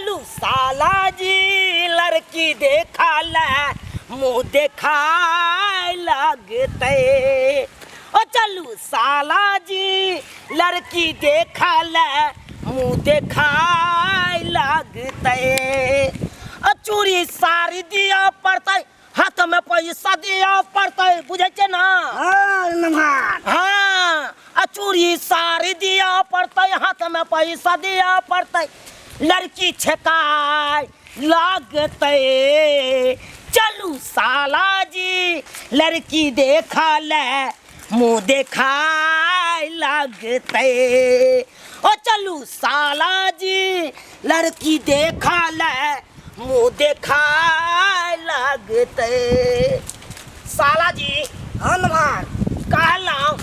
चलू साला जी लड़की देखा ले मुँह देखा लगते। ओ चलू साला जी लड़की देखा ले मुँह देखा लगते। चूड़ी साड़ी दिया पड़ते हाथ में पैसा दिया पड़ते बुझे छे ना। हाँ चूड़ी साड़ी दिया पड़ते हाथ में पैसा दिया पड़ते लड़की छकाय लगते। चलू साला जी लड़की देखा ले मुँह देखा लगते। ओ चलू साला जी लड़की देखा ले मुँह देखा लगते। साला जी कहलौं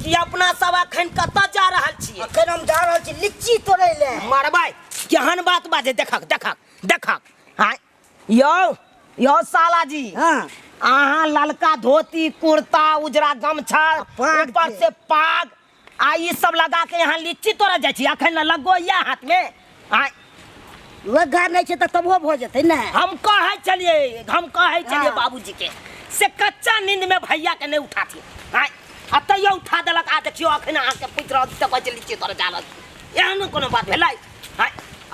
कि अपना सब अखन कतऽ जा रहल छी? अखन हम जा रहल छी लीची तोड़ै ले। मारबै केहन बात बाजे देखक। हाँ यो साला जी अहाँ ललका धोती कुर्ता उजरा गमछा ऊपर से पाग आ ई सब लगा के यहाँ लीची तोड़ा जाइ छी अखन न लगो या हाथ में। लगा नहीं छे त तबो भ जते न। हम कहै छलिए बाबूजी के से कच्चा नींद में भैया के नहीं उठाती। अतैयो उठा देलक। आ देखियो अखन अहाँ के पुत्र त कहै लीची तोड़ जा रहल एहन कोनो बात भेलै?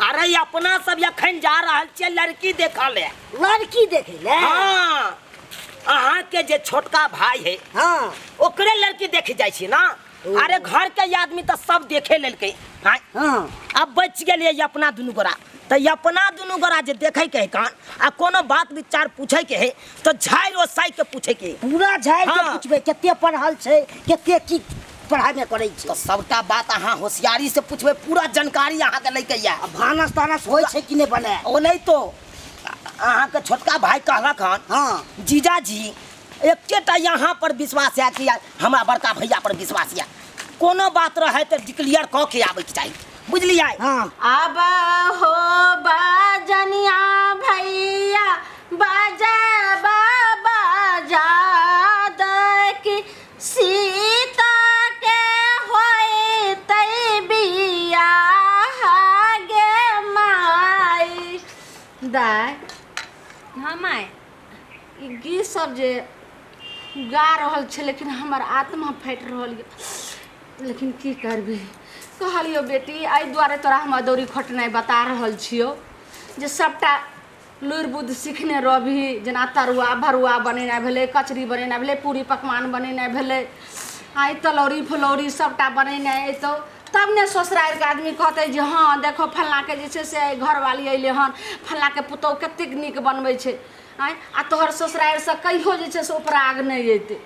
अरे अपना सब अखन जा रहल छियै लड़की देखा ले। लड़की देखे ले? हाँ अहाँ के जे छोटका भाई है हाँ ओकरे लड़की देखे जाइ छी ना। अरे घर के आदमी तो सब देखे लेलकै। हाँ अब बच गेलिए अपना दुनू गोरा तो अपना दुनू गोरा जे देखे के है कान आ कोनो बात विचार पूछे के है तो झाड़ ओसाई के पूछे के पूरा झाड़ के पूछबे केते पढ़ल छै केते की पढ़ाई में करे छै तो सबटा बात अहाँ होशियारी से पूछबे पूरा जानकारी अहाँ के लेके या। भानस तानस होय छै कि नहीं बने? ओ नहीं तो अहाँ के छोटका भाई कहलक हन हाँ जीजाजी एकेटा यहाँ पर विश्वास है कि हमारा बड़का भैया पर विश्वास है कोनो बात रहे तो डिक्लेयर कऽ के आबे के चाहिए बुझलिए? हाँ अब हो बाजनिया भैया बाजा बाबा जाद की सीता के होए तै बिया गे माई दाय। हाँ माय ई गीत सब जे गा रहल छै लेकिन हमर आत्मा फाटि रहल है। लेकिन की करबी कहलियो बेटी एहि दुआरे तोरा हम अदौरी खोटनाइ बता रहल छियो जे सबटा लुरि बुद्धि सिखने रहबही। जेना तरुआ भरुआ बनेनाइ भेलै कचरी बनेनाइ भेलै पूरी पकवान बनेनाइ भेलै आई तलौरी फुलौरी सबटा बनेनाइ अइतौ तब ने ससुरारिके आदमी कहतै जे हाँ देखो फल्लाँके जे छै से घरवाली अइले हन फल्लाँके पुतौह कतेक नीक बनबै छै। आ तोहर ससुरारिसँ कहियो जे छै से उपराग नहि अइतै।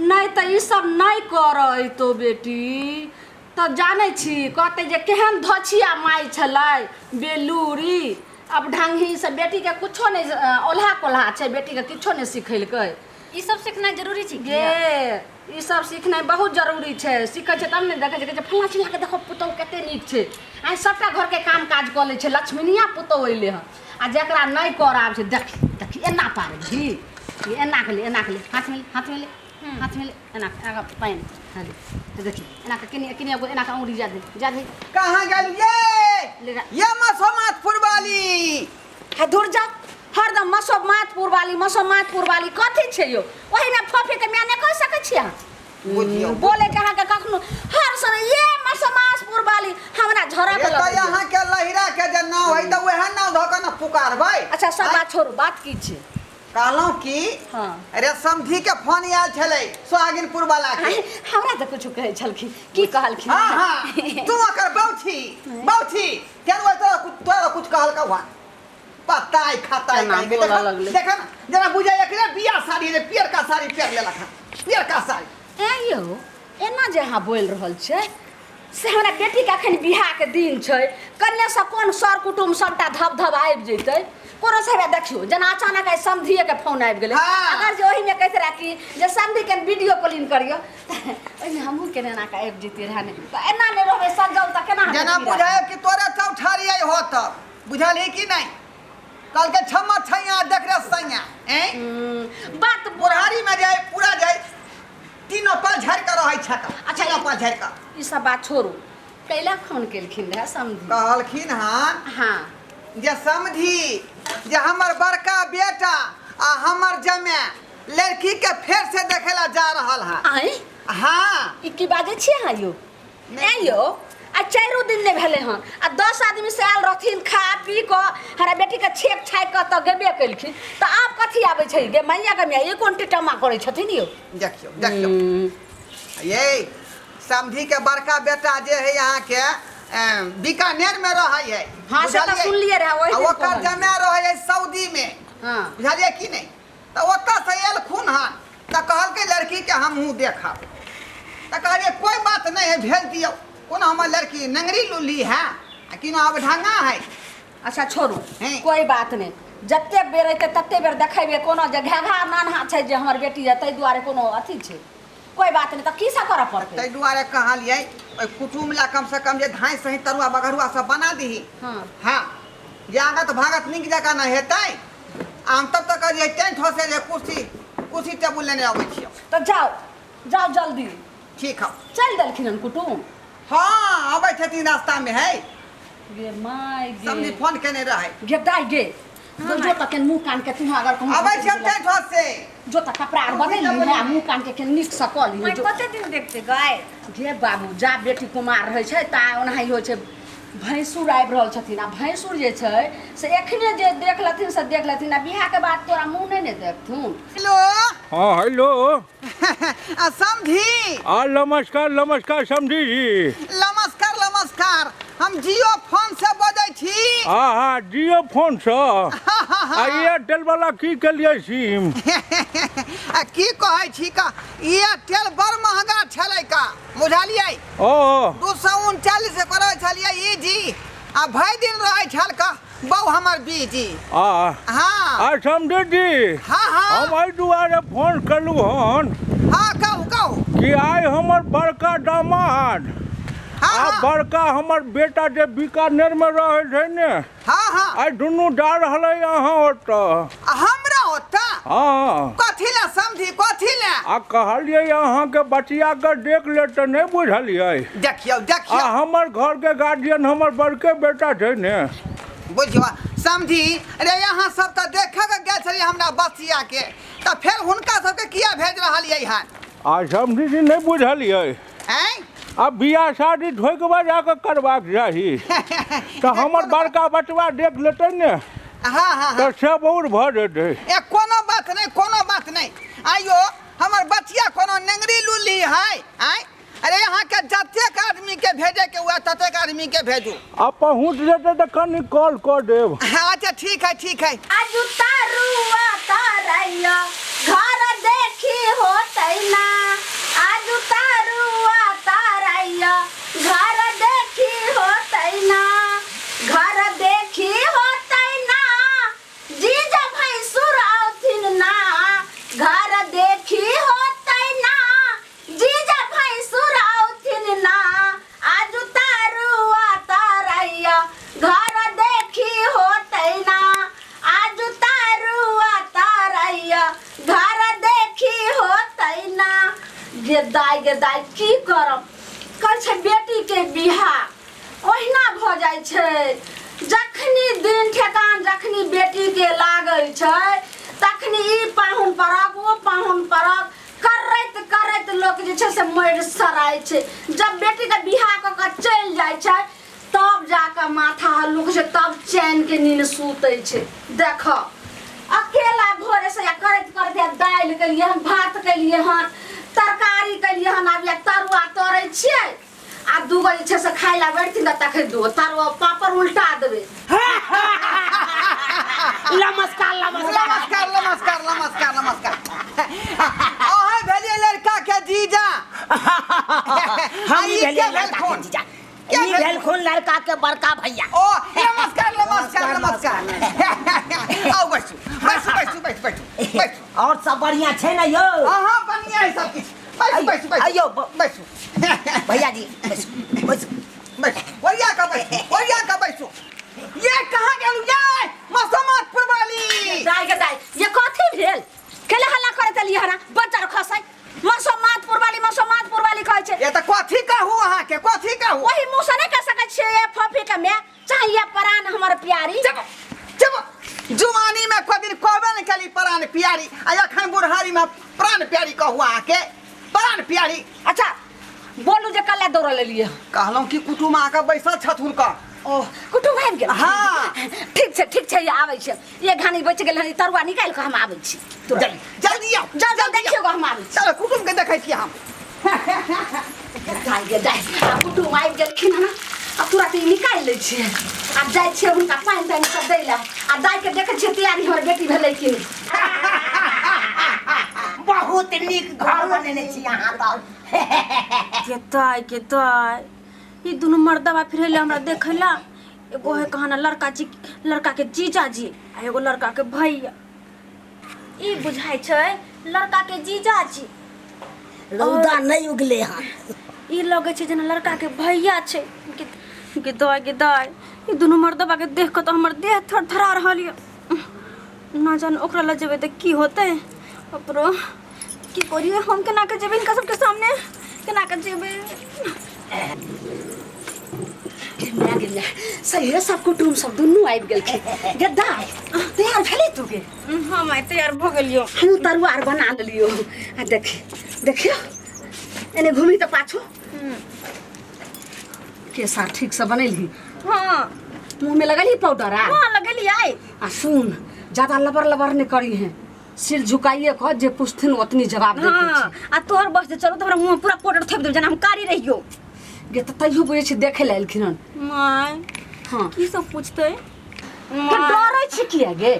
नहीं तो ये सब नहीं कर अइतौ बेटी तो जाने छी कहते जे केहन धछिया माई छलै बेलूरी। अब ढंगी से बेटी के कुछो नहीं ओल्हा कोल्हा छै बेटी के किछो नहीं सिखेलकै। ई सब सीखना जरूरी छै गे ई सब सीखनाइ बहुत जरूरी छै। सीखै छै तब ने देखै छै फल्ला चिल्ला के देखो पुतौह कते नीक छै। आई सबटा घर के काम काज कऽ लै छै लक्ष्मीनिया पुतौह अइले हन आ जेकरा नहीं कर आबै छै देखी एना पारबी एना के ले हाथ में ले एना पाइन तो देखी एना के किनी एना के अंगुरी जा दे कहां गेलिए ये मसोमातपुर वाली है दूर जा हरदम मसोमातपुर वाली कथी छै यो ओही में फफे के मैं नहीं कह सकै छी बुझियो बोले कहां के कखनो हर समय ये मसोमातपुर वाली हमरा झरा के तो यहां के लहिरा के जे नाव है त ओहे नाव ध के न पुकारबै। अच्छा सब बात छोड़ू बात की छै कहलौं कि हां अरे समधी के फोन आयल छलै सोहागिनपुर वाला के हमरा त कुछ कहै छलखिन की कहलखिन? हां तू ओकर बौठी केन ओइ तोरा कुछ कहलका हुआ पता है खाता है कहीं देखा ना जरा बुझा एकरे बियाह साड़ी रे पियर का साड़ी पहन लेलक पियर का साड़ी ए यो एना जे अहाँ बोल रहल छै से हमरा बेटी के अखन बियाह के दिन छै कन्या से कोन सर कुटुम सबटा धब आबि जैतै कोनो से देखियो जना अचानक आई समधिए के फोन आबि गेलै अगर जे ओही में कहत रहा कि जे समधी के वीडियो कॉलिंग करियो ओही में हमहू के एना के आबि जैतियै रहने तो एना ने रहबे सजल त केना जना बुझाय कि तोरे चौठारी आई होत बुझाली कि नहीं कल के छम्मा छैया देख रे सैया बात बुढ़ारी में जाए पूरा जाए तीनों पर झड़ कर रहे छका। अच्छा या पर झड़ का ई सब बात छोड़ू कैला फोन केलखिन रहे समधी कहलखिन हां हां जे समझी जे हमर बड़का बेटा आ हमर जमे लड़की के फेर से देखेला जा रहल है। आई हाँ ई की बाजे छी हां यो ए यो आ 4 दिन ने भेले हन आ 10 आदमी से आल रहथिन खा पी क हरा बेटी के छेक छाक क त गेबे कलखिन त आप कथी आबै छै गे मैया के मैया कोन टिटमा करे छथिन यो देखियो देखियो ये समझी के बड़का बेटा जे है यहाँ के बीकानेर में रह है। हां से त सुन लिए रहा ओइ ओकर जमे रह है सऊदी में। हां बुझलिए कि नहीं तो ओता से एल खून हन त कहल के लड़की के हमहू देखब त कहलिए कोई बात नहीं है भेज दियो कोनो हमर लड़की नंगरी लुली है कि ना अब ढंगा है। अच्छा छोड़ू हैं। कोई बात नहीं जत्ते बेर अइते तत्ते बेर देखेबे कोनो जे घाघा नानहा छै जे हमर बेटी है तै दुआरे कोनो अथी छै कोई बात नहीं त की सा करे पड़ते तै दुआरे कहलिए कुटुम ला कम से कम जे धाई सही तरुआ बगरुआ सब बना दीही। हां हाँ जे आगत भागत निक जका न हेतै हम तब तक जे टेंट हो से जे कुर्सी टेबुल लेने आबै छियो तो जाओ जाओ जल्दी ठीक है। चल देलखिन कुटुम हाँ आबै छथिन रास्ता में है गे माय गे समझी फोन केने रहे गे दाई गे जो तक मुंह कान के तुम अगर कहूं आबै छै टेंट हो से जो तक कपड़ा बदल ली है मुंह कान के निक से क ली मैं कते दिन देखते गए गे बाबू जा बेटी कुमार रहै छै ता ओनाही होइ छै भैंसुर आबि रहल छथिन आ भैंसुर जे छै से एखने जे देख लथिन से देख लथिन आ बियाह के बाद तोरा मुंह नहीं ने देखथुन। हेलो हाँ हेलो समझी नमस्कार नमस्कार समझी जी। नमस्कार नमस्कार हम जियो फोन से बजै छी। हाँ जियो फोन से एयरटेल वाला की के लिए सिम की कहै छी का एयरटेल बड़ महंगा छलै का बुझलियै ओ 239 करै छलियै ई जी आ भरि दिन रहै छल का बहु हमर बीजी। हाँ समझी जी हाँ हाँ हम एहि दुआरे फोन कलू हन हाँ कहू कहू कि आइ हमर बड़का दामाद हाँ आ हाँ बड़का हमर बेटा जे बीकानेर में रहे छै ने हाँ हाँ आइ दुनू जा रहले यहाँ ओतऽ हमरा होता हाँ कथी ला समझी कथी ला आ कहलिए यहाँ के बचिया के देख ले तो नहीं बुझलिए देखियो देखियो हमर घर के गार्जियन हमर बड़के बेटा छै ने बुझियो समझी अरे यहाँ सब तो देखे के गेल छलिए हमरा बचिया के तो फिर हुनका सबके किया भेज रहलिए हन आ समझी जी नहीं बुझलिए हैं अब बियाह शादी ठोकबा जाके करबाक चाही तो हमर बड़का बचवा देख लेते ने हाँ हाँ तो सब और भऽ जेतै। ए कोनो बात नहीं आइयो हमर बचिया कोनो नंगरी लुली है आय अरे यहाँ के जतेक आदमी के भेजे के हुआ ततेक आदमी के भेजू अब पहुँच जेतै तो कनी कॉल कर देब। अच्छा ठीक है आज तारुआ तारैया घर देखी होतै ना आज तारुआ तारैया घर देखी होतै ना घर देखी होतै ना जीजा भैंसुर आउथिन ना घर देखी होतै ना जीजा भैंसुर आउथिन ना आज तारुआ तारैया घर देखी होतै ना आज तारुआ तारैया घर देखी होतै ना गे दाई की करब कहै छै बेटी के बियाह ओहिना भ जाइ छै जखनी दिन ठेकान जखनी बेटी के लागै छै तखनी ई पाहुन परब ओ पाहुन परब करैत करैत लोक जे छै से मरि सराय छै जब बेटी के बियाह क के चलि जाइ छै तब जाके माथा हल्लुक छै तब चैन के नींद सूतै छै। देख अकेला भोरे से करैत करैत दालि के लिए हम भात के लिए हन तरकारी के लिए हम आब तरुआ तोड़ै छियै आ दूगो जे छै से खाइ ला बैठथिन त तखे दू तरुआ पापड़ उल्टा देबै। नमस्कार ओहे भेलिए लड़का के जीजा हम ही भेलिए लड़का के जीजा ई भेलखुन लड़का के बड़का भैया। ओ नमस्कार आओ बैठू और सब बढ़िया छै ना यो हाँ बढ़िया है सब किछ बैठू भैया जी बैठू ओरिया का बैठू ये कहाँ गेलू ये मसमातपुर वाली दाई ये कथी भेल केले हल्ला करत एलिए हना बच्चा खसै मसमातपुर वाली कहै छै ये त कथी कहू अहाँ के कथी कहू वही मुंह से नहीं कह सकै छियै ये फफी के मैं चाहिए प्राण हमर प्यार प्यारी जुमानी में को दिन कहबे न कली प्राण प्यारी आ अखन बुढ़ारी में प्राण प्यारी कहुआ के प्राण प्यारी। अच्छा बोलू जे कल्ला दौड़ लेलिए कहलौं कि कुटुम आके बैसल छथुन का ओ कुटुम आबि गेल हाँ। ठीक छै आबै छै एक घानी बचि गेल हनी तरुआ निकाल के हम आबै छी जल्दी आओ जाओ देखियो हम आबै छी चलो कुटुम के देखै छी हम दाई कुटुम आबि गेलखिन हन आ तुरंत ई निकाल लै छियै आ जाइ छियै हुनका पानि तानि सब दै लए आ दाई के देखै छियै तैयारी हमर बेटी भेलै कि बहुत नीक घर बनेने छी अहाँ तऽ के ताई ई दुनू मर्दवा फिरैले हमरा देखैला एगो है कहाना लड़का के जीजाजी आ एगो लड़का के भैया ई बुझाइ छै लड़का के जीजाजी रौदा नहीं उगले हन ई लगे छै जेना लड़का के भैया छै के दाई ई दुनू मर्दवा के देख के तो हमर देह थरथरा रहल य ना जान ओकरा ल जेबै त की होतै अपरो की करिए हम केना के जेबै इनका सबके सामने केना के जेबै सही है सब कुटुम सब दुनू आबि गेलखिन गे दाई तैयार भेलै तू के हम तैयार भ गेलियो हम तरुआ आर बना लेलियो आ देखियो एने घूमी त पाछू के सार ठीक से बनैली हां मुंह में लगली पाउडर हां लगली आई आ सुन ज्यादा लबर नहीं करी है सिर झुकाइए कह जे पूछथिन उतनी जवाब दे हां आ तोहर बस चलो तो हमरा मुंह पूरा पाउडर थेप देब जेना हम कारी रहियो गे त तइयो बुझे छी देखे ल एलखिन हन माय हां की सब पूछते के डरै छी किया गे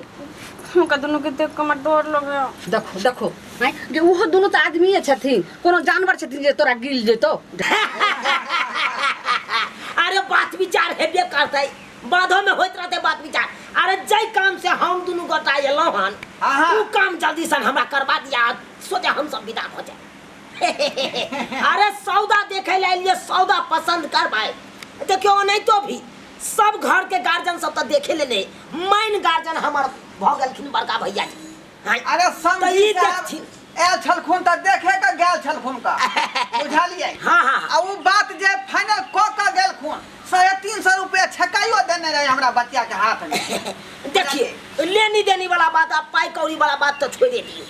हमका दोनों के देख के हमरा डर लगे देखो हैं गे ओहो दोनों त आदमीए छथिन कोनो जानवर छथिन जे तोरा गिल जेतो अरे बात विचार हेबे करतै बाधो में होइत रहते बात विचार। अरे जय काम से हम दोनों गोटा एलौं हन उ काम जल्दी से हमरा करवा दिया सोचे हम सब विदा हो जाए। अरे सौदा देखे ले लिए सौदा पसंद कर पाए देखियो नहीं तो भी सब घर के गार्जियन सब तो देखे ले मेन गार्जियन हमर भ गेलखिन बड़का भैया जी। अरे समझी देखथिन एल छलखुन त देखे के गेल छलखुन का बुझलिए। हां आ उ बात जे फाइनल क के गेलखुन 350 रुपया छकाइयो देने रहे हमरा बच्चा के हाथ में। देखिए लेनी देनी वाला बात आप पाई कौड़ी वाला बात तो छोड़ दियो।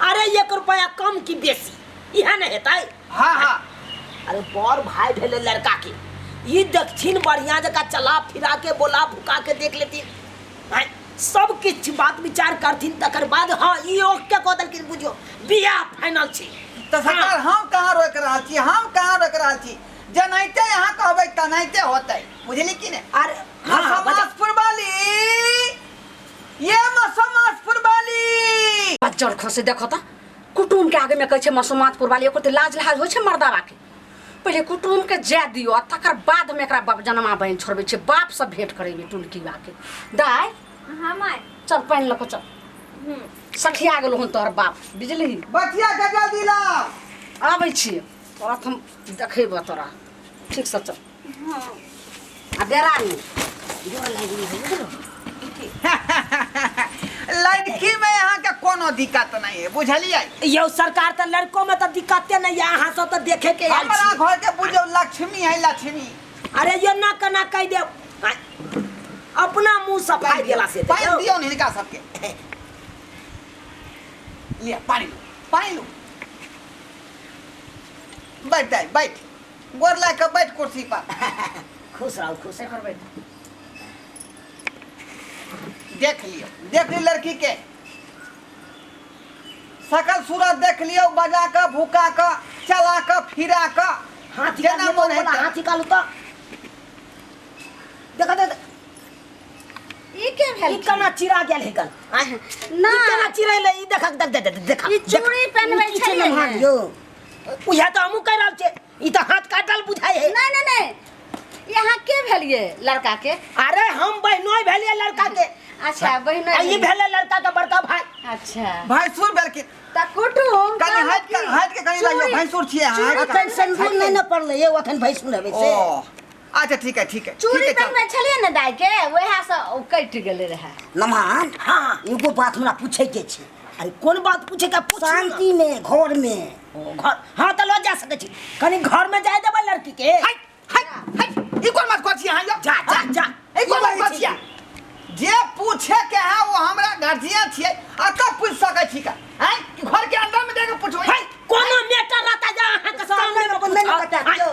अरे 1 रुपया कम की बेसी इहा नहीं हेतै। हां अरे बड़ भाई भेले लड़का के ये दक्षिण बढ़िया जगह चला फिरा के बोला भुका के देख लेती सब किछ बात विचार करथिन तकर बाद हां ई ओके को दलकिन बुझियो बियाह फाइनल छी। त सरकार हम कहां रोक रहल छी हम कहां रोक रहल छी जनैते यहां कहबै तनैते होतै बुझली कि ने। अरे हां समाजपुर वाली ये समाजपुर वाली बच्चर खसे देखो त कुटुम के आगे में कहै छै समाजपुर वाली ओकर त लाज लहाज होय छै मर्दावा के पहले कुटुम के जा दियो तकर बाद में एकरा बाप जनमा बहन छोड़बै छै बाप से भेंट करेबे टुलकी बा के दाई हां माय चल पानी लको चल सखिया गेल हन तोर बाप बुझली बचिया के जल्दी ला आबै छी और हम देखेबो तोरा ठीक से चल हां आ डेरा नहीं जोर लागी है लड़की में यहाँ के कोनो दिक्कत नहीं है बुझलिए। यो सरकार त लड़कों में तो दिक्कते नहीं है अहां सब तो देखे के आइल हमरा छी। घर के बुझो लक्ष्मी है लक्ष्मी। अरे ये ना कना कह दे अपना मुंह सफाई देला से पानी दियो नहीं निका सबके ले पानी लो बैठ जाए बैठ गोर ला के बैठ कुर्सी पर खुश रहो खुश कर बैठ देख लियो लड़की के सकल सूरत देख लियो बजा के भूका के चला के फिरा के हाथी जेना का मन है बोला हाथी का लुता देखा दे ई के भेल ई कना चिरा गेल है कल ना ई कना चिरा ले ई देखा देखा ई चूड़ी पहनबै छलिए हां यो उया तो हमू कह रहल छे ई तो हाथ काटल बुझाय है। नहीं यहाँ के भेलिए लड़का के अरे हम बहनोई भेलिए लड़का के। अच्छा बहनोई ई भेले लड़का का बड़का भाई। अच्छा भैंसुर बेलकी त कुटुम कनी हट के कनी लाइयो भैंसुर छिए हां अखन संभल नहीं न पड़ले ये अखन भैंसुर हेबे से अच्छा ठीक है चूड़ी पहनबै छलिए न दाई के वएह से कट गेले रहे नमान हां एगो बात हमरा पूछे के छै अरे कौन बात पूछे का पूछ शांति में घर में घर हां त लो जा सके छी कनी घर में जाय देबे लड़की के हट ई कोन बात करछी हां जा ई कोन बात करछी गार्जियन छियै आ कब पूछ सकै छी का हैं कि घर के अंदर में देके पूछबै भाई कोनो मैटर रहता जा अहाँ के सामने में अपन नहीं बता दियो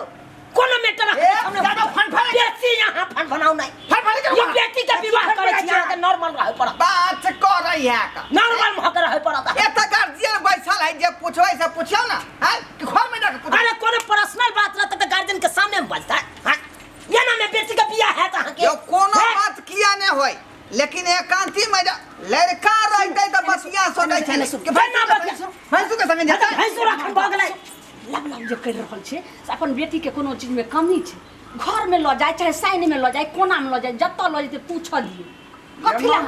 कोनो मैटर ए ज्यादा फन फन बेटी यहाँ फन बनाऊ नहीं फन ये बेटी के विवाह करे छी अहाँ के नॉर्मल रहे पड़ा बात से कर रही है का नॉर्मल हो के रहे पड़ा एत गार्जियन बैठल है जे पूछबै से पूछियो ना हैं कि घर में जाके पूछ अरे कोनो पर्सनल बात रहता तो गार्जियन के सामने में बजता है ये ना मैं बेटी का बियाह है कहां के यो कोनो बात किया ने होय लेकिन एकांती में लड़का रहते तो बस यहाँ सोचै छै कि भाई ना भैंसु के संगे जाता भैंसु रखन बगलै लग जे कर रहल छै से अपन बेटी के कोनो चीज में कमी छै घर में ल जाए चाहे साइन में ल जाए कोना में ल जाए जत्ता ल जेते पूछ दियो कथि ला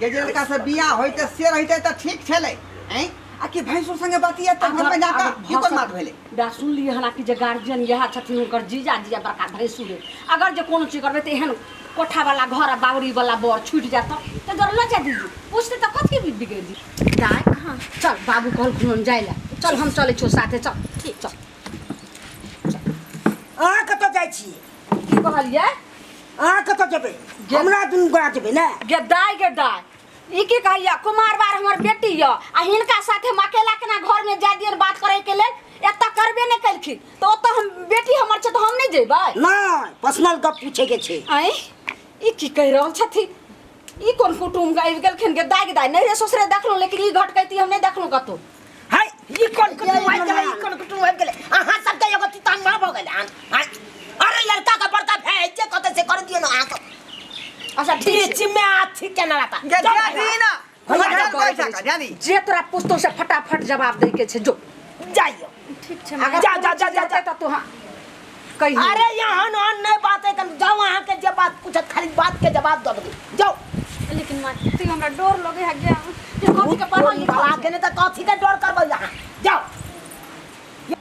जे लड़का से बियाह होइते से रहिते त ठीक छले हैं आ कि भैंसु संगे बातिया त घर में जाका की कोन बात भेले बा सुन ली हना कि जे गार्जियन यह छथिन उनकर जीजा जीजा बड़का भैंसु रे अगर जे कोनो चीज करबे त एहन कोठा वाला घर बावड़ी वाला बर छूट जाता तो डर ल जा दीजिए पूछते तो कथी भी बिगड़ दी जाए कहां चल बाबू कहल खुन जाइला चल हम चले छो साथे चल ठीक चल आ कत जाइ छी की कहलिए आ कत जेबे हमरा दुन गोरा जेबे ना गेदाय ई की कहलिया कुमार बार हमर बेटी य आ हिनका साथे हम अकेला केना घर में जा दियर बात करे के लेल एता करबे नै कलखिन तो ओता हम बेटी हमर छ तो हम नै जेबै नहीं पर्सनल गप पूछे के छै आई ई की कह रहल छथि ई कोन कुटुम गाइब गेलखिन के दाग नै रे ससुरे देखलौ लेकिन ई घटकैती हम नै देखलौ कतो है ये कौन कुटुम आइ गेलै ई कौन कुटुम आइ गेलै अहाँ सब के एगो तितान ना भ गेलै अरे लड़का का बड़का भाई जे कते से कर दियो ना अहाँ अच्छा ठीक बीच में आथी केना रहता दी ना भैया पैसा का जानी जे तोरा पुस्तौ से फटाफट जवाब दे के छै जो जाइयो ठीक छै अगर जा तो हां कहि अरे यहाँ ना नहीं बात है जाओ वहाँ के जे बात पूछत खाली बात के जवाब दो जाओ लेकिन माँ ती हमरा डर लगे है गया कथि के पढ़ल लिखल बाबा के ने तो कथी के डर करबो यहाँ जाओ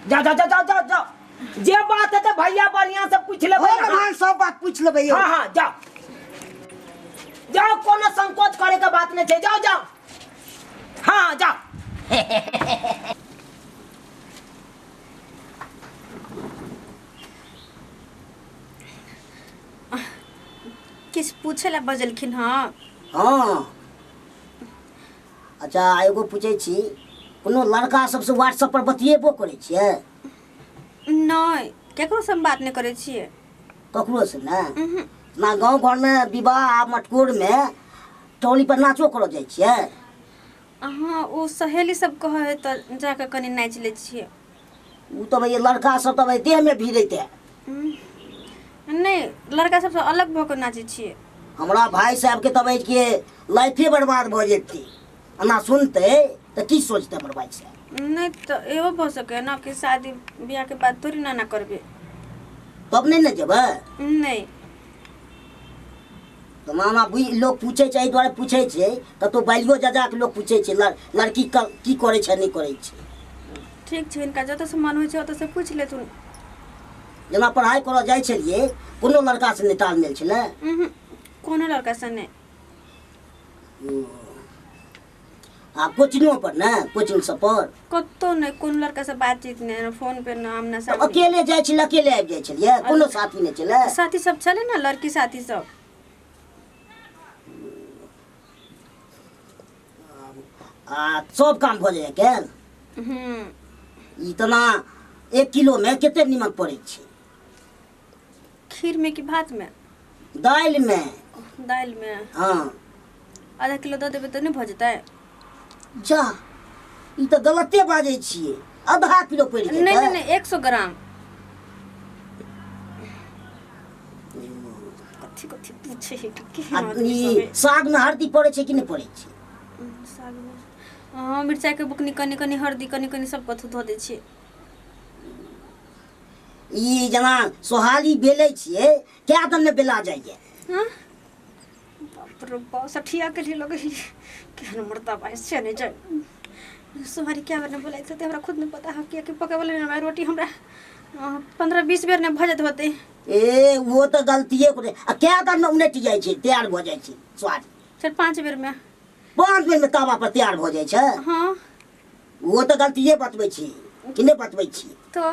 जा जा जा जा जा जाओ जे बात है तो भैया बढ़िया से पूछ ले हो ना भाई सब बात पूछ लेबे यो हाँ हाँ जाओ जाओ कोनो संकोच करे के बात नहीं है जाओ जाओ हाँ जाओ किछ पूछे ला बजलखिन हाँ हां अच्छा एगो पूछे छी कोनो लड़का सबसे व्हाट्सएप पर बतियेबो करे छियै नहीं केकरो से हम बात नहीं करे छिए ककरो से ना ना गांव घर में विवाह मटकोर में टोली पर नाचो करो जाय छियै हाँ वो सहेली सब कहे है तो जाके कनी नाच ले छिए उ तो भाई लड़का सब तो भाई देह में भीड़ते नहीं लड़का सबसे अलग भऽ के नाचे छिए हमरा भाई साहब के तब के लाइफे बर्बाद भ जेती ना सुनते तो की सोचते हमर भाई साहब नहीं तो एहो भ सके ना कि शादी ब्याह के बाद थोड़ी ना करबे तब नहीं न जेबे नहीं तो मामा लोग पूछे छै द्वारे पूछे छै कतो बालियो जजा के लोग पूछे छै लड़की की करे छै नहीं करे छै ठीक छै इनका जत से मन होय छै ओत से पूछ ले तू जना पढ़ाई करऽ जाय छलिए कोनो लड़का से निताल मिल छले कोनो लड़का से नहीं आ कोचिंगो पर ना कोचिंग सब पर कतो नहीं कोनो लड़का से बातचीत नहीं फोन पे ना आमना तो सामने अकेले जाय छले अकेले आबि जाय छलिए कोनो साथी नहीं छले साथी सब चले ना लड़की साथी सब आ सब काम भ जाय केन इतना 1 किलो में कितने नीमक पड़े छै खीर में कि भात में दाल में दाल में हाँ आधा किलो दे देबे तो नहीं भ जेतै जा ई तो गलते बाजे छिए आधा किलो पड़ नहीं जेतै नहीं नहीं 100 ग्राम कथी कथी पूछे है कि ई साग में हल्दी पड़े छै कि नहीं पड़े छै साग में हाँ मिर्चाई के बुकनी कनी कनी हल्दी कनी कनी सब कथु धो दे छिए ई जना सोहारी बेले छिए क्या दिन में बेला जाइए हाँ बाप रे बाप सठिया के लिए लगे केहन मरता भाई से नहीं जाए सुहारी क्या बने बोले थे हमरा खुद नहीं पता है कि पके वाले हमारी रोटी हमरा 15-20 बेर ने भजत होते ए वो तो गलतीए करे आ क्या दिन में उनट जाय छै तैयार भ जाय छै स्वाद फिर 5 बेर में 5 बेर में तवा पर तैयार भ जाय छै हाँ वो तो गलतीए बतबै छी कि नहीं बतबै छी तो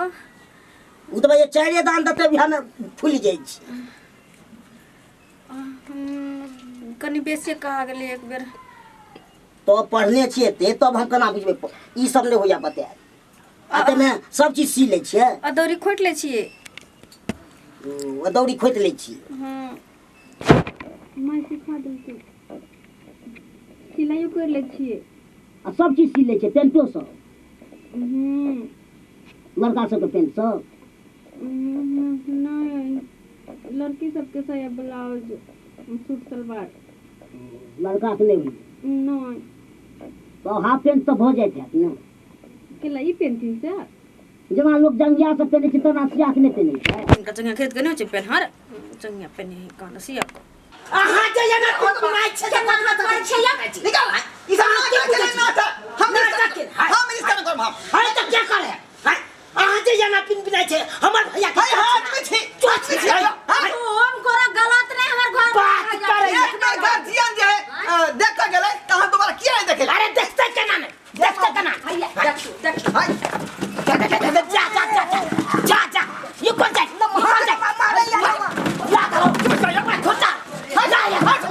उ तो भाई 4 दान दते भी हमें फूल जाय छी कनी बेसी कहा गेलै एक बेर तो पढ़ने छिए ते तब हम केना बुझबै ई सब नहीं होइया बताए आते में सब चीज सी ले छिए अदौरी खोट ले छिए अदौरी खोट ले छी हां मैं सिखा देलकै सिलाइयो कर ले छिए आ सब चीज सी ले छिए पेंटो सब लड़का सब के पेंट सब नहीं लड़की सबके साया ब्लाउज सूट सलवार लड़का के नहीं नहीं तो हाफ पेंट तो हो जाते है ना केला ई पेंटिंग से जमा लोग जंगिया सब पहने छै तना सिया के नहीं पहने छै इनका जंगिया खरीद के नहीं छै पेन हर जंगिया पेन है कान सिया अहाँ जे जना कुमाई छै जे बात कर छै या निकाल ई सब ना था हम मिनिस्टर करब हम हाय त क्या करे हाय अहाँ जे जना पिन पिनाई छै हमर भैया के हाथ में छी चोट छै हम कोरा गलत नहीं हमर घर बात करे एक बार घर जियन जे है देख के गेलै त हम दोबारा किया नहीं देखे अरे देखते केना नहीं देखते केना भैया देख हाय जा ये कौन जाए कौन जाए मारे या ला करो मैं खोटा जा या मारा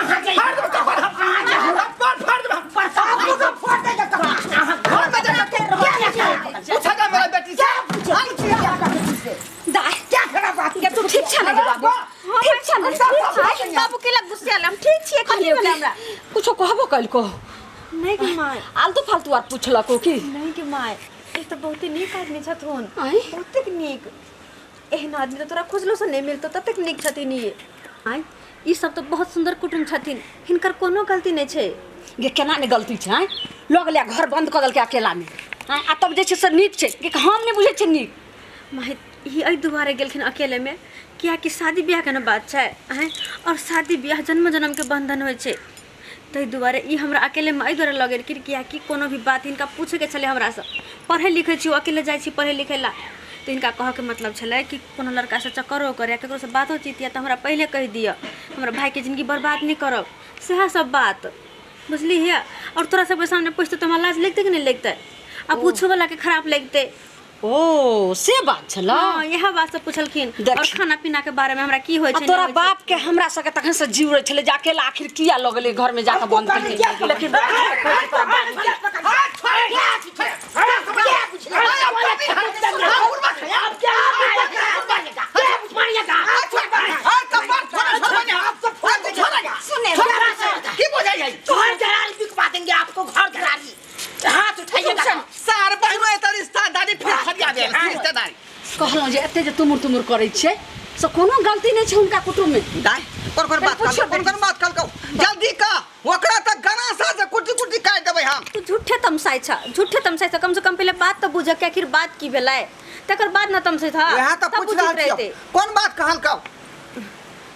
हाथ ले फोड़ दे घर में जाके पूछेगा मेरा बेटी से दाई क्या करा बात के तू ठीक छ नहीं बाबू ठीक छ नहीं बाबू के लग गुस्सा हम ठीक छिए खाली हमरा कुछो कहबो कल को नहीं कि माय आलतू फालतू बात पूछला को की नहीं कि माय ई तो बहुत नीक आदमी छथुन आई बहुत नीक एहन आदमी तो तोरा खोजलो से नहीं मिलतो ततेक नीक छथिन ई आई ई सब तो बहुत सुंदर कुटुंब छथिन हिनकर कोनो गलती नहीं छै ये केना ने गलती छै लोग ले घर बंद कर दल के अकेला में आ तब जे छै से नीक छै कि हम नहीं बुझे छै नीक माय ई आई दुबारे गेलखिन अकेले में किया कि शादी ब्याह के ना बात छै हैं और शादी ब्याह जन्म जन्म के बंधन होय छै तै दुआरे ई हमरा अकेले में आई दुआरे लगेल किया कि कोनो भी बात इनका पूछे के छले हमरा से पढ़े लिखे छी अकेले जाय छी पढ़े लिखे ला तो इनका कह के मतलब छले कि कोनो लड़का से चक्करो करे केकरो से बातो चीतिया तो हमरा पहले कह दिया हमरा भाई के जिंदगी बर्बाद नहीं करब सेहा सब बात बुझली है और तोरा सब के सामने पूछते तो हमरा लाज लगते कि नहीं लगते अब पूछो वाला के खराब लगते ओ से बात छला हां यह बात से पूछलखिन और खाना पीना के बारे में हमरा की होय छै तोरा बाप के हमरा सके तखन से जीव रहे छले जाके आखिर किया लगले घर में जाके बंद कर के लेकिन आपको घर घरारी हाथ उठाइएगा सार बहनो एत रिश्तेदारी फिर फरिया दे रिश्तेदारी कहलो जे एते जे तुमुर करे छे से कोनो गलती नहीं छे उनका कुटुंब में दाई कोन बात कल जल्दी का ओकरा तक गना सा से कुटी काट देबै हम तू झूठे तमसाई छ कम से कम पहले बात तो बुझ के आखिर बात की भेलै तकर बाद न तमसे था यहां त पूछ रहल छी कोन बात कहल का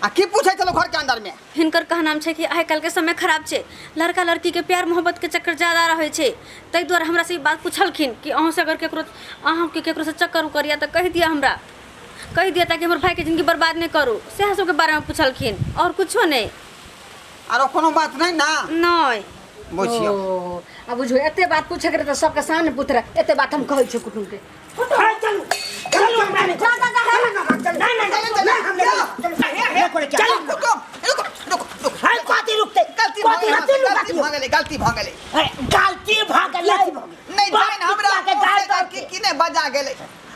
आ की पूछे चलो घर के अंदर में हिनकर कहनाम छै कि आइ काल के समय खराब छै लड़का लड़की के प्यार मोहब्बत के चक्कर ज्यादा रहे छै तै द्वारा हमरा से बात पूछलखिन कि अहाँ से अगर केकरो से चक्कर करिया त कह दिया ताकि हमर भाई के जिंदगी बर्बाद नहीं करू सेहा सब के बारे में पूछलखिन और कुछो नहीं आरो कोनो बात नहीं ना नहीं बुझियो अब बुझो एते बात पूछे करे त सबके सामने पूछ रहे एते बात हम कहै छै कुटुंब के गलती भ गेलै नहीं जान हमरा के किने बजा गेलै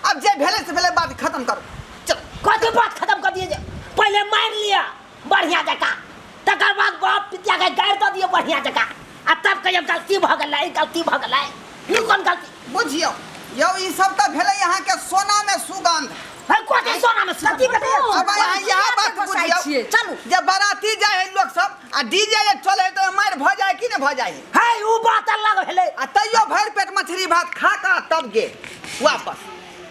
अब जे भेले से पहले बात खत्म करो चल कथी बात खत्म कर दिए पहले मार लिया बढ़िया जका तकर बाद बाप पितिया के गाड़ द दियो बढ़िया जका आ तब कहियो गलती भ गेलै ई कोन गलती बुझियो यो ई सब त भेले यहाँ के सोना में सुगंध है कोते सोना में सती कते अब यहाँ बात बुझियो चलू जब बाराती जाए लोग सब आ डीजे जे चले तो मार भ जाए कि न भ जाए है उ बात अलग भेलै आ तैयो भर पेट मछली भात खा का तब गे वापस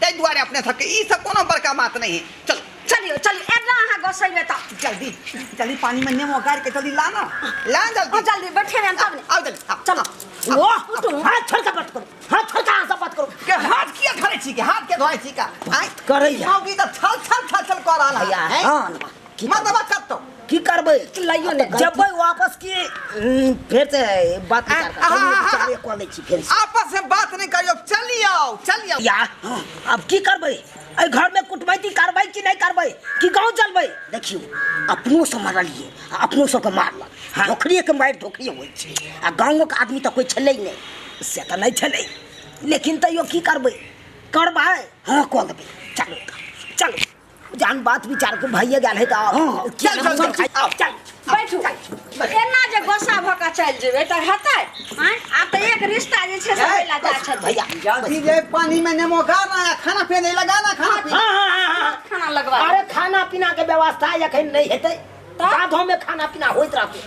तै द्वारे अपने थके ई सब कोनो बड़का बात नहीं है चलियो एना अहाँ गसै में त जल्दी पानी में नेमो गाड़ के जल्दी ला जल्दी जल्दी बैठे में तब आओ जल्दी चलो ओ हाथ छोड़ के बात करो हाथ छोड़ के सब बात करो के हाथ किया धरे छी के हाथ के धोए छी का आइ करैया मौगी त छल कर रहल है हां मतलब कत्तो की करबै लाइयो ने जबै वापस की फिर से बात विचार चारे कॉल छी फिर से। आपस में बात नहीं करियो, चलियो या अब की करबै एहि घर में कुटमैती करबै कि नहीं करबै कि गांव चलबै देखियो अपनो से मारलिए अपनो से के मारलक धोखरिए के मारि धोखरिए होइ छै आ गांवो के आदमी त कोई छलै नहीं से तऽ नहीं छलै लेकिन तैयो की करबै करबै हाँ कह देबै चलो चलो जान बात विचार के भइए गेल है तऽ चल बैठू एना जे गोसा भऽ कऽ चलि जेबै तऽ हेतै आब तऽ एक रिश्ता जे छै से पहिला जा छै भैया जल्दी जे पानी में नमो गाना है, खाना पीने लगाना, खाना पीना। हाँ खाना लगवा अरे खाना पीना के व्यवस्था एखन नहीं हेतै गाँव में खाना पीना होइत रहतै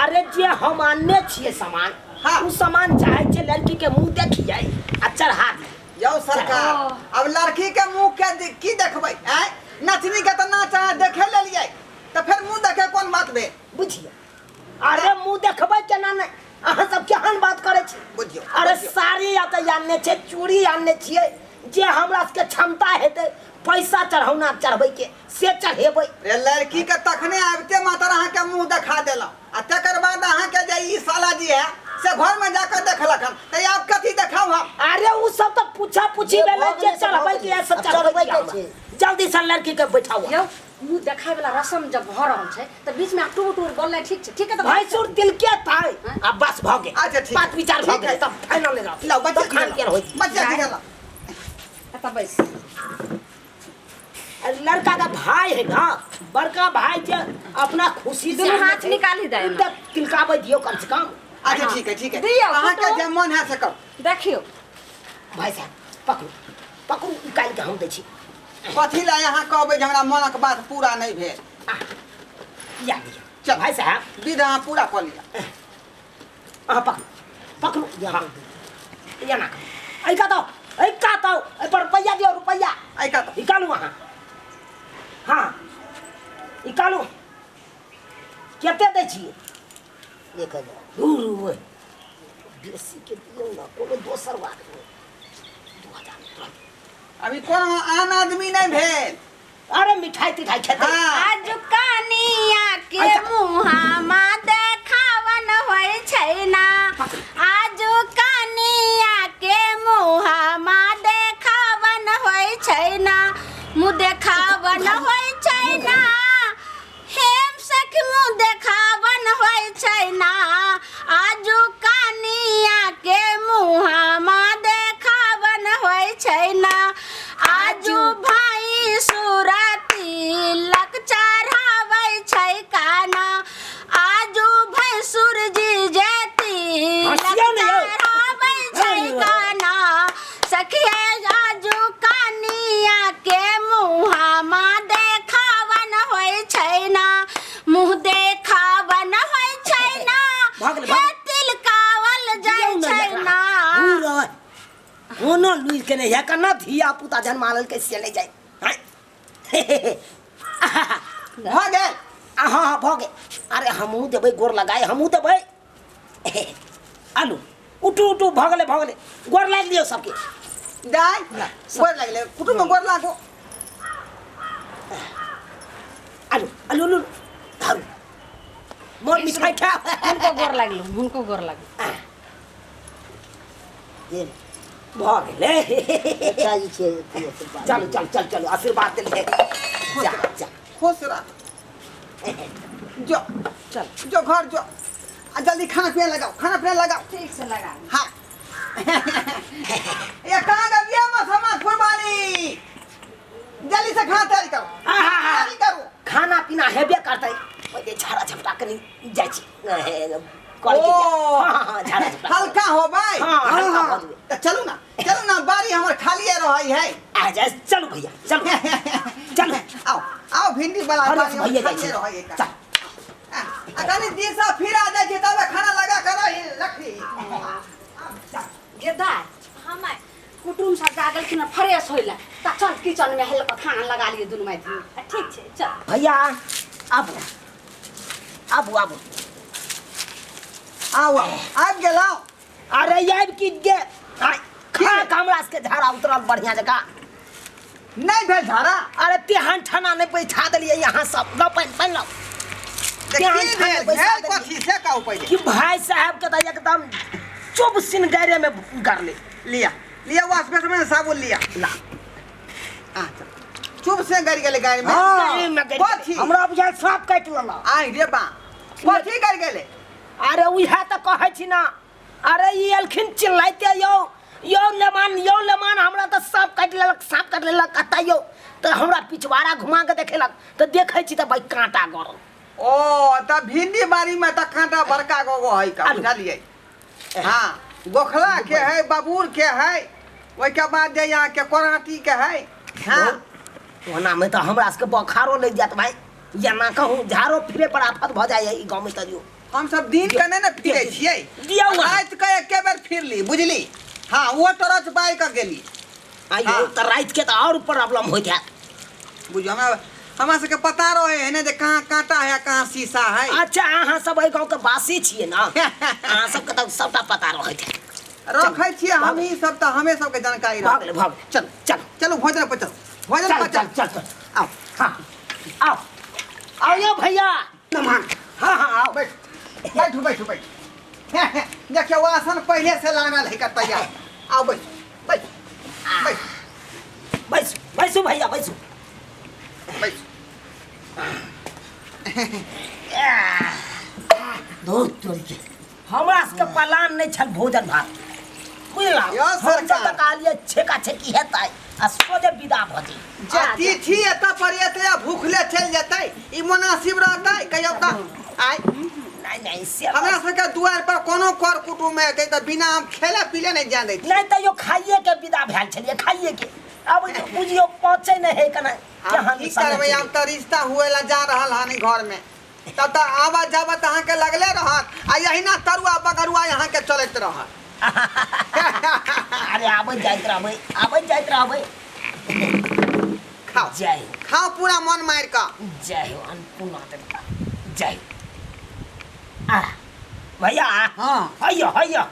अरे जे हम आनने छियै सामान हाँ। उ सामान चाहे छै लड़की के मुंह देखिए आ चढ़ा दी जाओ सरकार अब लड़की के मुंह के की देखबै आय नचनी के त नाच देखे लेलिए तो फिर मुंह देखे कोन बात भेल बुझिए अरे मुंह देखबै केना नहीं अहाँ सब केहन बात करे छी बुझियो अरे साड़ी या तऽ आनने छै चूड़ी आनने छियै जे हमरा सबके क्षमता हेतै पैसा चढ़ौना चढ़बै के से चढ़ेबै रे लड़की के तखने आबते मातर अहाँ के मुंह देखा देलौ आ तकर बाद अहाँ के जे ई साला जी है से घर में जाकर देखलक हम त आप कथी देखाऊ हम अरे उ सब तो पूछा पूछी भेलै जे चढ़बै के ऐसे चढ़बै के जल्दी से लड़की के बैठाओ यौ मुंह देखाय वाला रस्म जब भऽ रहल छै तऽ बीच में टूर टूर बोलनाइ ठीक छै ठीक है तऽ भाई सुर दिल के ताई अब बस भ गेल अच्छा ठीक बात विचार भ गेल तब फाइनल ले लो बच्चा खान के होई बच्चा दिखला एतऽ बैस लड़का का भाई है ना बड़का भाई जे अपना खुशी से दुनू हाथ निकाली दे तब तिलकाबै दियो कम से कम अच्छा ठीक है दियौ, अहाँ के फोटो। जे मन है से कर देखियो भाई साहब पकड़ू पकड़ू निकाल के हम दै छी कथी ला यहाँ कहबै जे हमरा मनक बात पूरा नहीं भेल या लिया चल भाई साहब विध अहाँ पूरा कर लिया अहाँ पकड़ू पकड़ू या ना ऐ का दो ऐ पर रुपया दियो रुपया आई का तो निकालू अहाँ हाँ निकालू कते दै छियै 1000 बेसी के दियौ ना कोनो दोसर बात नहीं 2000 अभी कोनो आन आदमी नहीं भेल अरे मिठाई तिठाई खेते हाँ। आज कनिया के मुहामा देखावन होय छै ना आज कनिया के मुहामा देखावन होय छै ना मुँह देखावन होय छै ना हेम सखी मुँह देखावन होय छै ना आज कनिया के मुहामा देखावन होय छै ना आजू भाई सुरती लक चढ़ावे छै काना आजू भाई सूरजी जेती लक हँसिया नहीं हो। चढ़ावे छै काना सखिया आजू कनिया के मुहामा देखावन होय छै ना मुँह देखावन होय छै ना भाग ले, हे तिलकावल जाय छै ना कोनो लुइस के नहीं है कना धिया पुता जन्माल के से ले जाए भ गेल हाँ भ गेल अरे हमहू देबै गोर लगाए हमहू देबै आलू उठू उठू भ गेलै गोर लागि दियौ सबके दाई गोर लगले कुटुम में गोर लागो आलू आलू आलू धरू मोर मिठाई खा हुनको गोर लागलौ हुनको गोर लागलौ ये भ गेलै चाही छै चल आशीर्वाद दे जा जा खुश रह जो चल जो घर जो आ जल्दी खाना पीना लगाओ ठीक से लगा हाँ ये कहाँ का दिया समाज कुर्बानी जल्दी से खाना तैयारी करो तैयारी करो खाना पीना हेबे करतै पहिले झाड़ा झपटा कनी जाइ छी कल के ओ। हाँ झाड़ा झपटा हल्का हो भाई हाँ, हल्का हो जाए। तो चलू ना बारी हमारे खाली रही है आ जा चलू भैया चलू आओ भिंडी बना अरे बारी भैया हमारे जाइ खाली छी रही है चल अगर दिशा फिर आ जाए तब खाना लगा कर रखी गेदा हम कुटुम सब जागल कि फ्रेश होइला त चल किचन में हेल खाना लगा लिए दुनु माई ठीक छै चल भैया आबू आब गेलौ अरे यार की गे खा हमरा के झाड़ा उतरल बढ़िया जगह नहीं भेल झाड़ा अरे तेहन ठना नहीं बैठा देलिए यहाँ सब लो पानी लो ध्यान खाने पैसा है कथी से कहू पहिले कि भाई साहब के तो एकदम चुप सिन गैरे में कर ले लिया लिया वाश में साबुन लिया ला अच्छा चुप से गड़ गेले गाड़ी में गाड़ी में गड़ कथी गेले। हमरा बुझाय सांप काटि लेला आई रे बा कथी गड़ गेले अरे उहे त कहै छी ना अरे ई एलखिन चिल्लाइते यो लेमान हमरा त सांप काटि लेलक कतै यो त हमरा पिछवाड़ा घुमा के देखेलक त देखै छी त भाई कांटा गरल ओ त भिंडी बाड़ी में त कांटा बड़का गो है का बुझलिए हां गोखला के है बबूर के है ओइ के बाद जे यहाँ के कोराटी के है हां ओना में त हमरा सबके बखारो लग जात भाई जेना कहूँ झाड़ो फिरे पर आफत भ जाय ई गांव में तरियो हम सब दिन के नहीं ना फिरे छिए दियौ ना। रात के एके बेर फिर ली बुझली हां वो टरच बाई के गेली आइयो हाँ। त रात के त और प्रॉब्लम होइत है बुझो हमरा सबके पता रहे है ने जे कहाँ कांटा है कहाँ शीशा है अच्छा अहाँ सब एहि गाँव के वासी छियै ना अहाँ सबके त सबटा पता रहैत है रखे छिए हम ही सब त हमें सबके जानकारी भाग रहे ले भाग चल चल चलो भोजन पर चल भोजन चल पर चल चल चल आओ हाँ आओ आओ यो भैया नमन हाँ हाँ आओ बैठो बैठो बैठो देखिए वो आसन पहले से लागल है का तैयार आओ बैठ बैठ बैठ बैसु बैसु भैया बैसु बैठ बहुत तोड़के हमरा सबके पलान नहीं छल भोजन भात बुझला यो हम सब सरकार। त कहलिए छेका छेकी हेतै आ सोझे विदा भ जे तिथि एता पर एते या भूखले चल जतै ई मुनासिब रहतै कहियो त आइ नहीं नहीं से हमरा सबके दुआर पर कोनो कर कुटुम है त बिना हम खेले पीले नहीं जान दै छी नहीं तो यो खाइए के विदा भेल छलिए खाइए के अब बुझियो पहुंचे नहीं है कना की करबै हम त रिश्ता हुए ला जा रहल हनी घर में तब त आवा जावा त अहाँ के लगले रहत आ यही ना तरुआ बगरुआ यहाँ के चलत रहत अरे आबे जाइत रहबै खाओ जय खाओ पूरा मन मार का जय हो अन्नपूर्णा देवता जय आ भैया हाँ। हैया हैया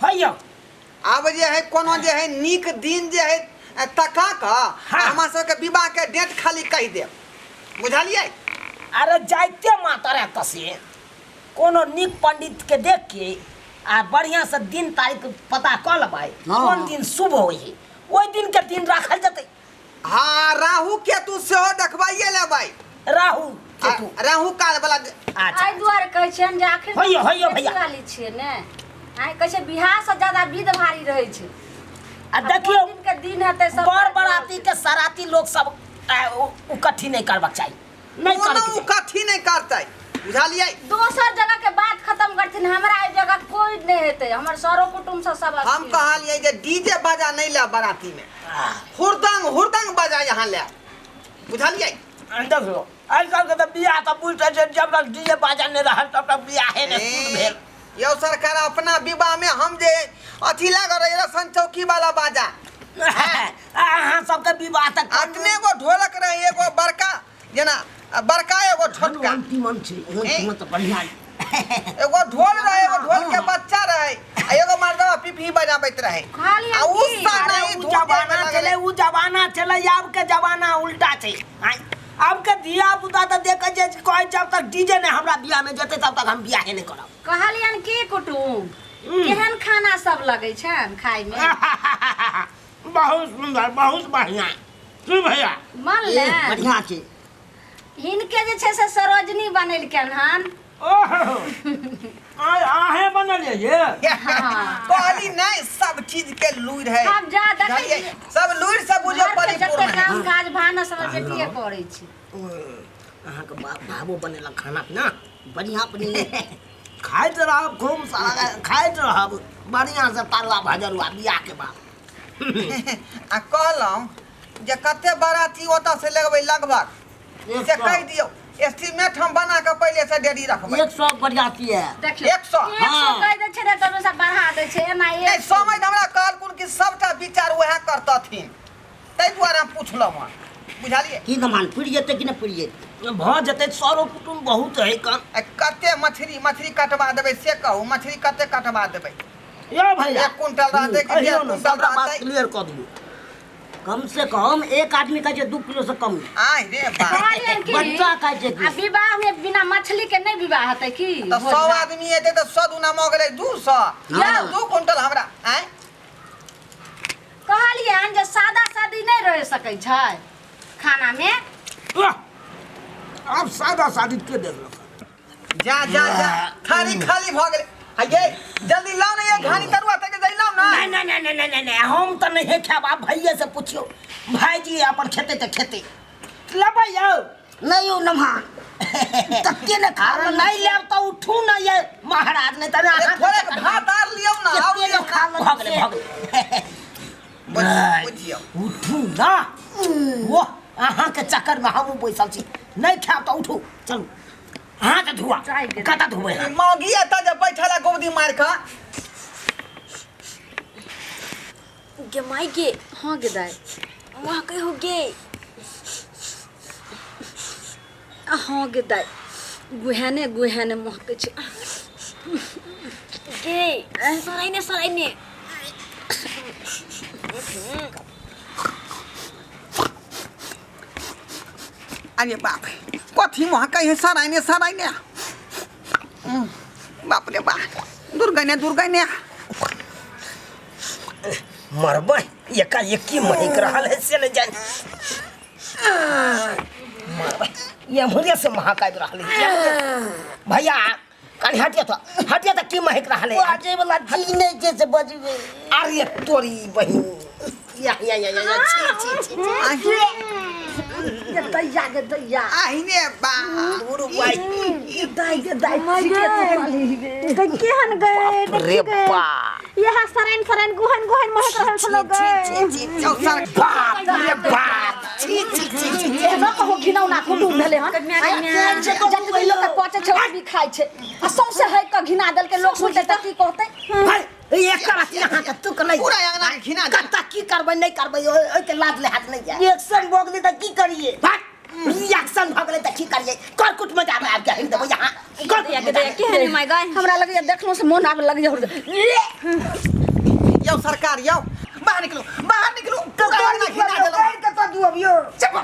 हैया अब जे है कोनो जे है नीक दिन जे है तका का हाँ। हमरा सबके विवाह के डेट खाली कह दे बुझलिए अरे जाइते माता रे तसे कोनो नीक पंडित के देख के आ बढ़िया से दिन तारीख पता क लेबै कोन दिन शुभ होई ओइ दिन के दिन राखल जतै हाँ राहु केतु सेहो देखबाइए लेबै राहु केतु राहु काल वाला अच्छा आइ दुआरे कहै छियन जे आखिर होइयो, होइयो भैया। वाली छियै ने आइ कहै छै बियाह से ज्यादा विध भारी रहै छै आ देखियो दिन के दिन हेतै सब बड़ बराती के सराती लोग सब इकट्ठी नहीं करबाक चाहिए नहीं कोनो करके कथी नहीं करतै बुझलिए दोसर जगह के बात खत्म करथिन हमरा एहि जगह कोई नहीं हेतै हमर सरो कुटुम सब हम कहलिए जे डीजे बाजा नहीं ले बाराती में हुरदंग बाजा यहाँ ले बुझलिए देखो आजकल के तो बियाह तो बुझते छै जब तक डीजे बाजा नहीं रहल तब तक बियाह है नहीं शुरू भेल यो सरकार अपना विवाह में हम जे अथी लग रहे सन चौकी वाला बाजा अहाँ सबके विवाह तक अपने एगो ढोलक रहे एगो बड़का जना बड़का एगो छोटका अंतिमन छै अंतिमन तो बढ़िया एगो ढोल रहे एगो ढोल के बच्चा रहे आ एगो मर्दवा पिपही बजाबैत रहे खाली आ उस की? समय अरे उ जमाना चले उ जमाना चले अब के जमाना उल्टा छै अब के धिया पुता तो देख जे कहे जब तक डीजे ने हमरा बियाह में जते तब तक हम बियाह नहीं करब कहलियन की कुटुम केहन खाना सब लगै छन खाय में बहुत सुंदर बहुत बढ़िया की भैया मान ले बढ़िया छै हिनके जे छै से सरोजनी बनेलकन हन ओहो आहे बनलिए ये कहली नहीं सब चीज के लूर है हम जा बुझलिए? देखै सब लूर से बुझो घर के जते परिपूर्ण है काम काज भानस सब जेतिए करै छी अहाँ के बाबू बनेला खाना पीना बढ़िया बनेले खाइत रहब खूब सारा खाइत रहब बढ़िया से तरुआ भजरुआ बियाह के बाद आ कहलौं जे कते बाराती ओतऽ से लगबै लगभग से कह दियो एस्टीमेट हम बना के पहले से रेडी रखबै 100 बरियाती है देखियो 100 100 कह दै छै ने तब से बढ़ा दै छै एना नहीं समझ हमरा कहलकुन कि सबटा विचार वएह करतथिन ताहि दुआरे हम पुछलहुँ हँ बुझलिए की गमान पुरि जेतै कि नहि पुरि जेतै भ जते सरो कुटुम बहुत है कम आ कते मछली कटवा देबै से कहू मछली कते कटवा देबै यो भैया 1 क्विंटल रहतै कि 1.5 क्विंटल रहतै क्लियर कर दियो कम से कम एक आदमी का जो 2 किलो से कम नहीं। आय रे बा कहलियन कि बच्चा का जे आ विवाह में बिना मछली के नहीं विवाह होतै की तो 100 आदमी एते तो 100 दुना म गेलै 200 हाँ। 2 क्विंटल हमरा आय कहलियन जे सादा सादी नहीं रह सकै छै खाना में। अब सादा शादी के देख जा जा जा खाली खाली भ गेलै आगे जल्दी लाओ ना ये घानी तरुआ तक दे लाओ ना नहीं हम तो नहीं खाब आप भैया से पूछियो भाईजी अपन खेते तो खेते लेबै यौ नहीं हो नम्हा तक के न खा अरे नहीं लेब तो उठू ना ये महाराज नहीं तो थोड़े के भात आर लियो ना आओ लियो खा भगले बुझियो उठू ना वो अहाँ के चक्कर में हम बैसल छी नहीं खाब तो उठू चलू अहाँ के धुआ कता धुबै मौगी एता जब बैठला गोबदी मार का गे माई गे हाँ गे दाई वहाँ कहीं हो गे हाँ गे दाई गुहने महके छे गे सराइने अरे बाप कथी महकै है सराइने बाप रे बाप दुर्गैने मरबै एकाएक की महक रहा है से नहीं जान मरबै ये मुझे से महक आबि रहल है भैया कनी हटिया तो की महक रहा है बाजे वाला जी नहीं जैसे बजबे अरे तोरी बहिन या छी गे दैया आहिने बाप उरुवाई गे दाई केहन गए रे बा यहाँ सराइन गुहन महक रहल छलो गए चौ सर बाप रे बाप छी न कहो घिनौना कुटुम भेले हन जतबे लोग के पचे छै भी खाइ छै आ सौसे है क घिना देल के लोग सुनते त की कहतै भाई एक करत यहाँ के तुक नहीं पूरा अंगना के घिना दे कत्ता की करबै नहीं करबै ओइ के लाज ले हाथ नहीं जाए एक्शन भोगली त की करिए भाई रिएक्शन भगले त की करिए करकुट में जाबे आब के हिल देबो यहाँ गे दाई केहन माई गाय हमरा लगे देखलो से मन आब लगे यो सरकार यो बाहर निकलो पूरा अंगना घिना देलो कत्ता दुअबियो चप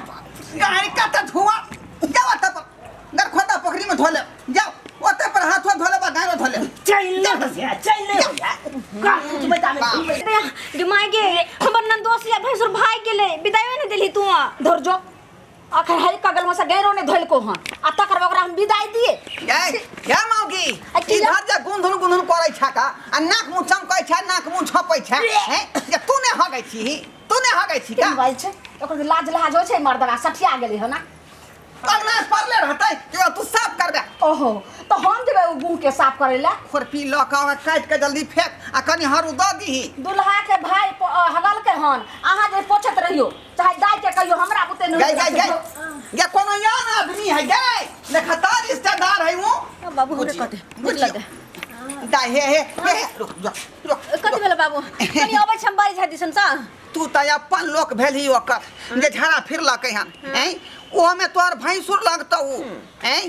गाड़ी कत धुआ जाओ तब घर खोदा पोखरी में धोले जाओ ओते पर हाथ धोले बा गाय में धोले चल हो जा करकुट में जाबे गे माई गे हमर नंदोसिया भैंसुर भाई गेले विदाई नहीं देली तू धर जो आखिर है कगल में से गैरो ने धोल को हन आ तकर ओकरा हम विदाई दिए क्या मौगी इधर जे गुंधन करै छका आ नाक मुंह चमकै छै नाक मुंह छपै छै हैं जे तू ने हगै छी का भाई छै ओकर लाज लहाज होय छै मर्दवा सठिया गेली हो ना अगना परले रहतै कि तू साफ करबे ओहो तो हम जेबे उ गुह के साफ करे ला खुरपी ल के काट के जल्दी फेंक आ कनी हरू द दीही दुल्हा के भाई हगल के हन अहाँ जे पोछत रहियो चाहे दाई के कहियो हमरा बुते नहीं गई ये कोनो यान आदमी है गई देखता रिश्तेदार है वो बाबू हमरे कते बुझ लगे दाई हे रुक कथी भेल बाबू कनी अबै छै बारिश है दिसन सा तू त अपन लोक भेली ओकर जे झाड़ा फिरलकै हन हैं ओ में तोर भैंसुर लगतौ हैं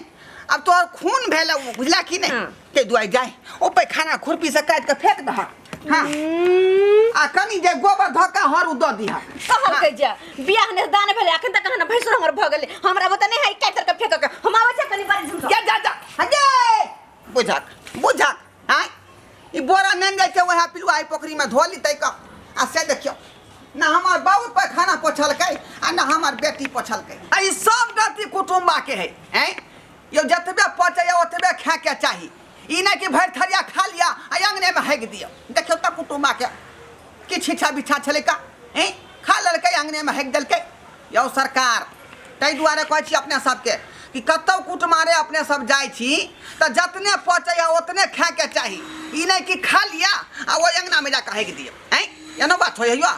अब तोर खून भेल बुझला कि नहीं के दुआई जाए ओ पे खाना खुरपी से काट के फेंक दह हां आ कनी जे गोबर धक्का हर द दिहा कहल के जा बियाह ने दान भेले अखन तक न भैंसुर हमर भ गेले हमरा बता नहीं है काट के फेंक के हम आबै छै कनी बारिश जा हजे बुझक हां ई बोरा नन जाय के वहा पिलुआ पोखरी में धोली तै का आ से देखियो ना हमार बाबू पे खाना पोछलकै आ ना हमार बेटी पोछलकै आ ई सब गलती कुटुंबा के है हैं यो जतबे पचे ओतबे खा के चाही ई ना कि भर थरिया खा लिया आ अंगने में हेग दियो देखियो त कुटुंबा के कि छिछा बिछा छले का हैं खा ललकै अंगने में हेग देलकै यो सरकार तै दुआरे कहै छी अपने सबके कि कतौ कुट मारे अपने सब जाय छी त जतने पचे ओतने खा के चाही ई नहीं कि खा लिया आ वो अंगना में जाके हेग दियो हैं एनो बात होय यो